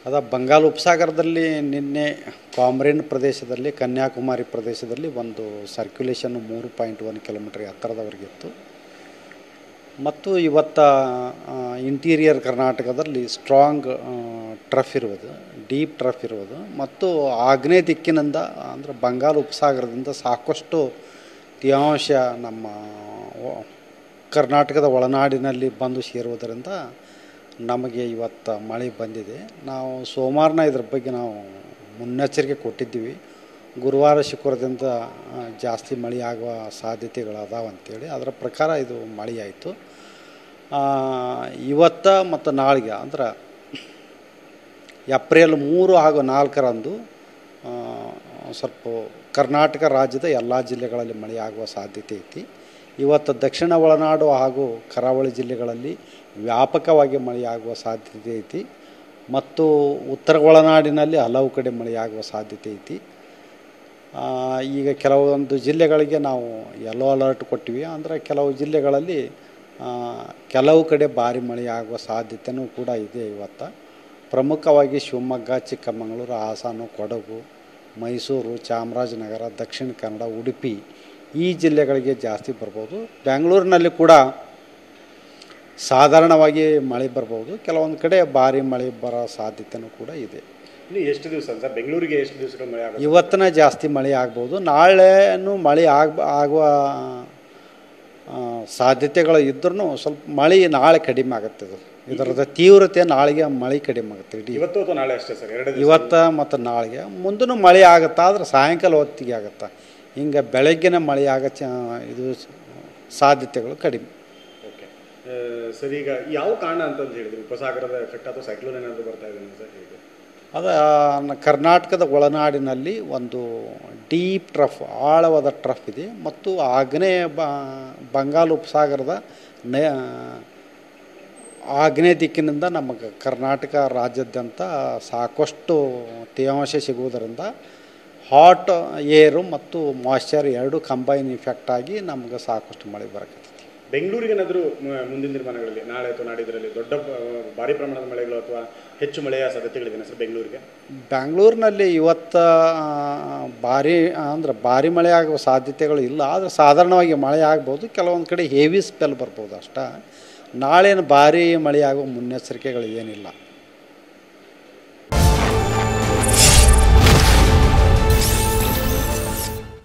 ಅದ ಬಂಗಾಳ ಉಪಸಾಗರದಲ್ಲಿ ನಿನ್ನೆ ಕಾಮ್ರೇನ್ ಪ್ರದೇಶದಲ್ಲಿ ಕನ್ಯಾಕುಮಾರಿ ಪ್ರದೇಶದಲ್ಲಿ ಒಂದು ಸರ್ಕ್ಯುಲೇಷನ್ 3.1 ಕಿಲೋಮೀಟರ್ ಎತ್ತರದವರೆಗಿತ್ತು. ಮತ್ತು ಇವತ್ತು ಇಂಟೀರಿಯರ್ ಕರ್ನಾಟಕದಲ್ಲಿ ಸ್ಟ್ರಾಂಗ್ ಟ್ರಫ್ ಇರುವುದು, ಡೀಪ್ ಟ್ರಫ್ ಇರುವುದು ಮತ್ತು ಆಗ್ನೇಯ ದಿಕ್ಕಿನಿಂದ ಅಂದರೆ ಬಂಗಾಳ ಉಪಸಾಗರದಿಂದ ಸಾಕಷ್ಟು ತೇವಾಂಶ ನಮ್ಮ ಕರ್ನಾಟಕದ ಒಳನಾಡಿನಲ್ಲಿ ಬಂದು ಸೇರುವುದರಿಂದ ನಮಗೆ ಇವತ್ತು ಮಳೆ ಬಂದಿದೆ. ನಾವು ಸೋಮವಾರನ ಇದ್ರ ಬಗ್ಗೆ ನಾವು ಮುನ್ನೆಚ್ಚರಿಕೆ ಕೊಟ್ಟಿದ್ದೀವಿ. ಗುರುವಾರ ಶುಕ್ರವಾರದಿಂದ ಜಾಸ್ತಿ ಮಳೆ ಆಗುವ ಸಾಧ್ಯತೆಗಳದಾವ ಅಂಥೇಳಿ ಅದರ ಪ್ರಕಾರ ಇದು ಮಳೆ ಆಯಿತು. ಇವತ್ತು ಮತ್ತು ನಾಳೆಗೆ ಅಂದ್ರೆ ಏಪ್ರಿಲ್ 3 ಹಾಗೂ 4ರಂದು ಸ್ವಲ್ಪ ಕರ್ನಾಟಕ ರಾಜ್ಯದ ಎಲ್ಲ ಜಿಲ್ಲೆಗಳಲ್ಲಿ ಮಳೆ ಆಗುವ ಸಾಧ್ಯತೆ ಐತಿ. ಇವತ್ತು ದಕ್ಷಿಣ ಒಳನಾಡು ಹಾಗೂ ಕರಾವಳಿ ಜಿಲ್ಲೆಗಳಲ್ಲಿ ವ್ಯಾಪಕವಾಗಿ ಮಳೆಯಾಗುವ ಸಾಧ್ಯತೆ ಐತಿ ಮತ್ತು ಉತ್ತರ ಒಳನಾಡಿನಲ್ಲಿ ಹಲವು ಕಡೆ ಮಳೆಯಾಗುವ ಸಾಧ್ಯತೆ ಐತಿ. ಈಗ ಕೆಲವೊಂದು ಜಿಲ್ಲೆಗಳಿಗೆ ನಾವು ಯೆಲ್ಲೋ ಅಲರ್ಟ್ ಕೊಟ್ಟಿವಿ. ಅಂದರೆ ಕೆಲವು ಜಿಲ್ಲೆಗಳಲ್ಲಿ ಕೆಲವು ಕಡೆ ಭಾರಿ ಮಳೆಯಾಗುವ ಸಾಧ್ಯತೆಯೂ ಕೂಡ ಇದೆ. ಇವತ್ತು ಪ್ರಮುಖವಾಗಿ ಶಿವಮೊಗ್ಗ, ಚಿಕ್ಕಮಗಳೂರು, ಹಾಸನ, ಕೊಡಗು, ಮೈಸೂರು, ಚಾಮರಾಜನಗರ, ದಕ್ಷಿಣ ಕನ್ನಡ, ಉಡುಪಿ ಈ ಜಿಲ್ಲೆಗಳಿಗೆ ಜಾಸ್ತಿ ಬರ್ಬೋದು. ಬೆಂಗಳೂರಿನಲ್ಲಿ ಕೂಡ ಸಾಧಾರಣವಾಗಿ ಮಳೆ ಬರ್ಬೋದು. ಕೆಲವೊಂದು ಕಡೆ ಭಾರಿ ಮಳೆ ಬರೋ ಸಾಧ್ಯತೆಯೂ ಕೂಡ ಇದೆ. ಇನ್ನು ಎಷ್ಟು ದಿವಸ ಸರ್ ಬೆಂಗಳೂರಿಗೆ ಎಷ್ಟು ದಿವಸಗಳು ಮಳೆ ಆಗುತ್ತೆ? ಇವತ್ತಿನ ಜಾಸ್ತಿ ಮಳೆ ಆಗ್ಬೋದು. ನಾಳೆನೂ ಮಳೆ ಆಗುವ ಸಾಧ್ಯತೆಗಳು ಇದ್ರೂ ಸ್ವಲ್ಪ ಮಳೆ ನಾಳೆ ಕಡಿಮೆ ಆಗುತ್ತೆ. ಇದರದ ತೀವ್ರತೆ ನಾಳೆಗೆ ಮಳೆ ಕಡಿಮೆ ಆಗುತ್ತೆ. ಇವತ್ತು ಅಥವಾ ನಾಳೆ ಅಷ್ಟೇ ಸರ್? ಇವತ್ತು ಮತ್ತು ನಾಳೆಗೆ ಮುಂದೂ ಮಳೆ ಆಗುತ್ತಾ ಆದರೆ ಸಾಯಂಕಾಲ ಹೊತ್ತಿಗೆ ಆಗುತ್ತಾ. ಹಿಂಗೆ ಬೆಳಗ್ಗಿನ ಮಳೆ ಆಗೋ ಇದು ಸಾಧ್ಯತೆಗಳು ಕಡಿಮೆ. ಓಕೆ ಸರ್, ಈಗ ಯಾವ ಕಾರಣ ಅಂತಂದು ಹೇಳಿದ್ರಿ? ಉಪಸಾಗರದ ಎಫೆಕ್ಟ್ ಅಥವಾ ಸೈಕ್ಲೋನ್ ಏನಾದರೂ ಬರ್ತಾ ಇದೆ ಸರ್? ಹೇಗೆ ಅದು ಕರ್ನಾಟಕದ ಒಳನಾಡಿನಲ್ಲಿ ಒಂದು ಡೀಪ್ ಟ್ರಫ್, ಆಳವಾದ ಟ್ರಫ್ ಇದೆ ಮತ್ತು ಆಗ್ನೇಯ ಬಂಗಾಳ ಉಪಸಾಗರದ ಆಗ್ನೇಯ ದಿಕ್ಕಿನಿಂದ ನಮಗೆ ಕರ್ನಾಟಕ ರಾಜ್ಯಾದ್ಯಂತ ಸಾಕಷ್ಟು ತೇವಾಂಶ ಸಿಗುವುದರಿಂದ ಹಾಟ್ ಏರು ಮತ್ತು ಮಾಯ್ಶ್ಚರ್ ಎರಡು ಕಂಬೈನ್ ಇಫೆಕ್ಟ್ ಆಗಿ ನಮ್ಗೆ ಸಾಕಷ್ಟು ಮಳೆ ಬರಕತ್ತೈತಿ. ಬೆಂಗಳೂರಿಗೆ ಏನಾದರೂ ಮುಂದಿನ ದಿನಮಾನಗಳಲ್ಲಿ ನಾಳೆ ಅಥವಾ ನಾಡಿದ್ರಲ್ಲಿ ದೊಡ್ಡ ಭಾರಿ ಪ್ರಮಾಣದ ಮಳೆಗಳು ಅಥವಾ ಹೆಚ್ಚು ಮಳೆಯ ಸಾಧ್ಯತೆಗಳಿದೆ ಸರ್ ಬೆಂಗಳೂರಿಗೆ? ಬೆಂಗಳೂರಿನಲ್ಲಿ ಇವತ್ತು ಭಾರಿ ಮಳೆ ಆಗುವ ಸಾಧ್ಯತೆಗಳು ಇಲ್ಲ. ಆದರೆ ಸಾಧಾರಣವಾಗಿ ಮಳೆ ಆಗ್ಬೋದು. ಕೆಲವೊಂದು ಕಡೆ ಹೆವಿ ಸ್ಪೆಲ್ ಬರ್ಬೋದು ಅಷ್ಟೇ. ನಾಳೇನು ಭಾರಿ ಮಳೆ ಆಗುವ ಮುನ್ನೆಚ್ಚರಿಕೆಗಳು ಏನಿಲ್ಲ.